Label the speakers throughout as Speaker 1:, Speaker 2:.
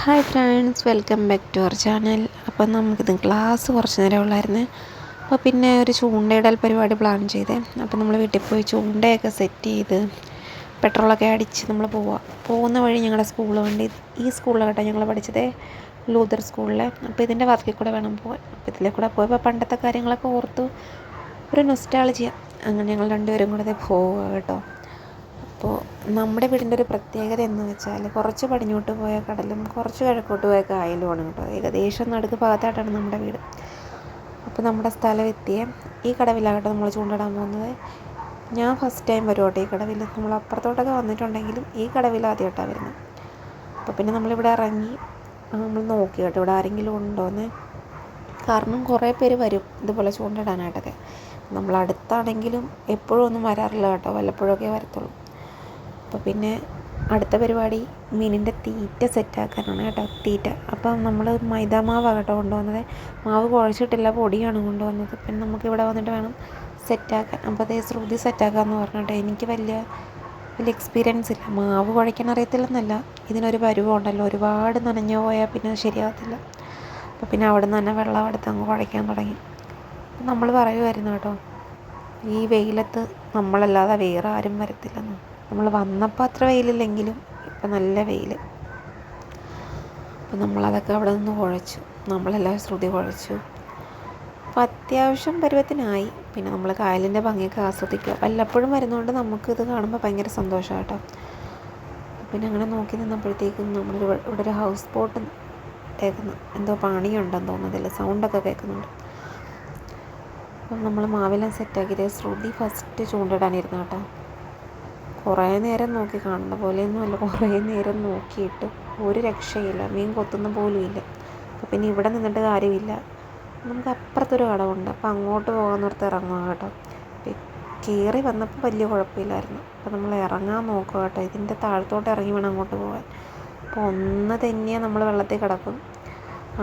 Speaker 1: Hi friends, welcome back to our channel. അപ്പം നമുക്കിത് class കുറച്ച് നേരം ഉള്ളായിരുന്നു. അപ്പോൾ പിന്നെ ഒരു ചൂണ്ടയിടൽ പരിപാടി പ്ലാൻ ചെയ്തേ. അപ്പോൾ നമ്മൾ വീട്ടിൽ പോയി ചൂണ്ടയൊക്കെ സെറ്റ് ചെയ്ത് പെട്രോളൊക്കെ അടിച്ച് നമ്മൾ പോകുന്ന വഴി ഞങ്ങളുടെ സ്കൂൾ വണ്ടി, ഈ സ്കൂളിലാകട്ടെ ഞങ്ങൾ പഠിച്ചത് ലൂതർ സ്കൂളിൽ. അപ്പോൾ ഇതിൻ്റെ വാതിൽ കൂടെ വേണം പോകാൻ. അപ്പോൾ ഇതിലെ കൂടെ പോയപ്പോൾ പണ്ടത്തെ കാര്യങ്ങളൊക്കെ ഓർത്തു ഒരു നൊസ്റ്റാൾജിയ. അങ്ങനെ ഞങ്ങൾ രണ്ടുപേരും കൂടെ പോവുക കേട്ടോ. അപ്പോൾ നമ്മുടെ വീടിൻ്റെ ഒരു പ്രത്യേകത എന്ന് വെച്ചാൽ കുറച്ച് പടിഞ്ഞോട്ട് പോയ കടലും കുറച്ച് കിഴക്കോട്ട് പോയ കായലുമാണ് കേട്ടോ. ഏകദേശം നടുക്ക് ഭാഗത്തായിട്ടാണ് നമ്മുടെ വീട്. അപ്പോൾ നമ്മുടെ സ്ഥലം എത്തിയ ഈ കടവിലാകട്ടെ നമ്മൾ ചൂണ്ടിടാൻ പോകുന്നത്. ഞാൻ ഫസ്റ്റ് ടൈം വരും കേട്ടോ ഈ കടവിൽ. നമ്മൾ അപ്പുറത്തോട്ടൊക്കെ വന്നിട്ടുണ്ടെങ്കിലും ഈ കടവിൽ ആദ്യമായിട്ടാണ് വരുന്നത്. അപ്പോൾ പിന്നെ നമ്മളിവിടെ ഇറങ്ങി നമ്മൾ നോക്കി കേട്ടോ ഇവിടെ ആരെങ്കിലും ഉണ്ടോയെന്ന്. കാരണം കുറേ പേര് വരും ഇതുപോലെ ചൂണ്ടിടാനായിട്ടൊക്കെ. നമ്മളടുത്താണെങ്കിലും എപ്പോഴും ഒന്നും വരാറില്ല കേട്ടോ, വല്ലപ്പോഴൊക്കെ വരത്തുള്ളൂ. അപ്പോൾ പിന്നെ അടുത്ത പരിപാടി മീനിൻ്റെ തീറ്റ സെറ്റാക്കാനാണ് കേട്ടോ. തീറ്റ അപ്പം നമ്മൾ മൈദാമാവാണ് കേട്ടോ കൊണ്ടുവന്നത്. മാവ് കുഴച്ചിട്ടില്ല, പൊടിയാണ് കൊണ്ടുവന്നത്. പിന്നെ നമുക്കിവിടെ വന്നിട്ട് വേണം സെറ്റാക്കാൻ. അപ്പോൾ അതേ ശ്രുതി സെറ്റാക്കാമെന്ന് പറഞ്ഞിട്ട് എനിക്ക് വലിയ എക്സ്പീരിയൻസ് ഇല്ല. മാവ് കുഴയ്ക്കാൻ അറിയത്തില്ലെന്നല്ല, ഇതിനൊരു പരുവമുണ്ടല്ലോ, ഒരുപാട് നനഞ്ഞു പോയാൽ പിന്നെ ശരിയാകത്തില്ല. അപ്പോൾ പിന്നെ അവിടെ നിന്ന് തന്നെ വെള്ളം എടുത്ത് അങ്ങ് കുഴയ്ക്കാൻ തുടങ്ങി. നമ്മൾ പറയുമായിരുന്നു കേട്ടോ, ഈ വെയിലത്ത് നമ്മളല്ലാതെ വേറെ ആരും വരത്തില്ലെന്ന്. നമ്മൾ വന്നപ്പോൾ അത്ര വെയിലില്ലെങ്കിലും ഇപ്പം നല്ല വെയിൽ. അപ്പം നമ്മളതൊക്കെ അവിടെ നിന്ന് കുഴച്ചു, നമ്മളെല്ലാം ശ്രുതി കുഴച്ചു. അപ്പോൾ അത്യാവശ്യം പരുവത്തിനായി. പിന്നെ നമ്മൾ കായലിൻ്റെ ഭംഗിയൊക്കെ ആസ്വദിക്കുക. വല്ലപ്പോഴും വരുന്നതുകൊണ്ട് നമുക്കിത് കാണുമ്പോൾ ഭയങ്കര സന്തോഷമാണ് കേട്ടോ. പിന്നെ അങ്ങനെ നോക്കി നിന്നപ്പോഴത്തേക്കും ഇവിടെ ഒരു ഹൗസ് ബോട്ട് കേൾക്കുന്നു. എന്തോ പണിയുണ്ടെന്ന് തോന്നുന്നതില്ല, സൗണ്ടൊക്കെ കേൾക്കുന്നുണ്ട്. അപ്പം നമ്മൾ മാവെല്ലാം സെറ്റാക്കിയത് ശ്രുതി ഫസ്റ്റ് ചൂണ്ടിടാനിരുന്നു കേട്ടോ. കുറേ നേരം നോക്കി, കാണുന്ന പോലെയൊന്നും അല്ല, കുറേ നേരം നോക്കിയിട്ട് ഒരു രക്ഷയില്ല, മീൻ കൊത്തുന്ന പോലും ഇല്ല. അപ്പോൾ പിന്നെ ഇവിടെ നിന്നിട്ട് കാര്യമില്ല, നമുക്ക് അപ്പുറത്തൊരു കടവുണ്ട്, അപ്പോൾ അങ്ങോട്ട് പോകാമെന്നോർത്ത് ഇറങ്ങുക കേട്ടോ. കയറി വന്നപ്പോൾ വലിയ കുഴപ്പമില്ലായിരുന്നു. അപ്പോൾ നമ്മൾ ഇറങ്ങാൻ നോക്കുക കേട്ടോ, ഇതിൻ്റെ താഴത്തോട്ട് ഇറങ്ങി വേണം അങ്ങോട്ട് പോകാൻ. അപ്പോൾ ഒന്ന് തന്നെയാണ് നമ്മൾ വെള്ളത്തിൽ കിടക്കും.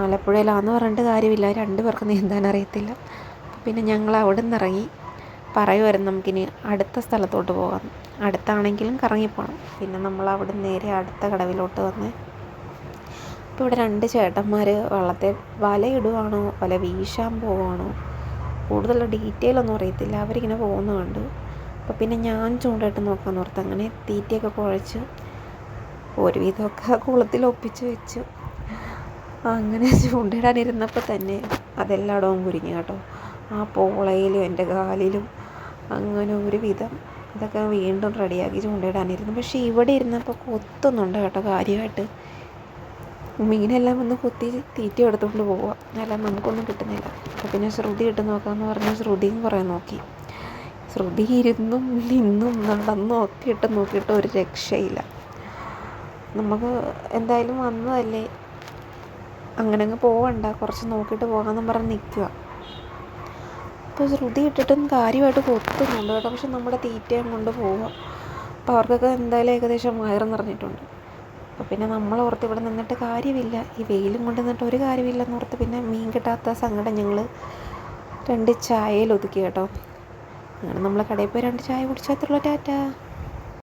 Speaker 1: ആലപ്പുഴയിലാണെന്ന് പറഞ്ഞിട്ട് കാര്യമില്ല, 2 പേർക്ക് നീന്താൻ അറിയത്തില്ല. പിന്നെ ഞങ്ങൾ അവിടെ നിന്ന് ഇറങ്ങി പറയുമായിരുന്നു നമുക്കിനി അടുത്ത സ്ഥലത്തോട്ട് പോകാം, അടുത്താണെങ്കിലും കറങ്ങിപ്പോകണം. പിന്നെ നമ്മൾ അവിടെ നേരെ അടുത്ത കടവിലോട്ട് വന്ന്. ഇപ്പോൾ ഇവിടെ 2 ചേട്ടന്മാർ വള്ളത്തെ വലയിടുവാണോ വല വീശാൻ പോവുകയാണോ കൂടുതൽ ഡീറ്റെയിൽ ഒന്നും അറിയത്തില്ല, അവരിങ്ങനെ പോകുന്ന കണ്ടു. അപ്പോൾ പിന്നെ ഞാൻ ചൂണ്ടയിട്ട് നോക്കാമെന്ന് ഓർത്ത് അങ്ങനെ തീറ്റയൊക്കെ കുഴച്ച് ഒരുവിധമൊക്കെ കുളത്തിൽ ഒപ്പിച്ച് വെച്ചു. അങ്ങനെ ചൂണ്ടയിടാനിരുന്നപ്പോൾ തന്നെ അതെല്ലായിടവും കുരുങ്ങി കേട്ടോ. ആ പോളയിലും എൻ്റെ കാലിലും അങ്ങനെ ഒരു വിധം ഇതൊക്കെ വീണ്ടും റെഡിയാക്കി ചൂണ്ടയിടാനിരുന്നു. പക്ഷേ ഇവിടെ ഇരുന്നപ്പോൾ കൊത്തുന്നുണ്ട് കേട്ടോ കാര്യമായിട്ട്. മീനെല്ലാം വന്ന് കൊത്തി തീറ്റ എടുത്തുകൊണ്ട് പോവുക, അല്ല നമുക്കൊന്നും കിട്ടുന്നില്ല. അപ്പോൾ പിന്നെ ശ്രുതി ഇട്ട് നോക്കാമെന്ന് പറഞ്ഞ് ശ്രുതിയും കുറേ നോക്കി. ശ്രുതി ഇരുന്നും നിന്നും നടന്നും ഒക്കെ ഇട്ട് നോക്കിയിട്ട് ഒരു രക്ഷയില്ല. നമുക്ക് എന്തായാലും വന്നതല്ലേ, അങ്ങനെ അങ്ങ് പോവണ്ട, കുറച്ച് നോക്കിയിട്ട് പോകാമെന്നും പറഞ്ഞ് നിൽക്കുക. അപ്പോൾ ശ്രുതി ഇട്ടിട്ടും കാര്യമായിട്ട് കൊത്തുന്നുണ്ട് കേട്ടോ. പക്ഷെ നമ്മുടെ തീറ്റയും കൊണ്ട് പോവുക. അപ്പോൾ അവർക്കൊക്കെ എന്തായാലും ഏകദേശം വയറ് നിറഞ്ഞിട്ടുണ്ട്. അപ്പോൾ പിന്നെ നമ്മളോർത്ത് ഇവിടെ നിന്നിട്ട് കാര്യമില്ല, ഈ വെയിലും കൊണ്ട് നിന്നിട്ട് ഒരു കാര്യമില്ലെന്ന് ഓർത്ത് പിന്നെ മീൻ കിട്ടാത്ത സങ്കടം ഞങ്ങൾ 2 ചായയിൽ ഒതുക്കി കേട്ടോ. അങ്ങനെ നമ്മൾ കടയിൽ പോയി 2 ചായ കുടിച്ചാൽ ടാറ്റാ.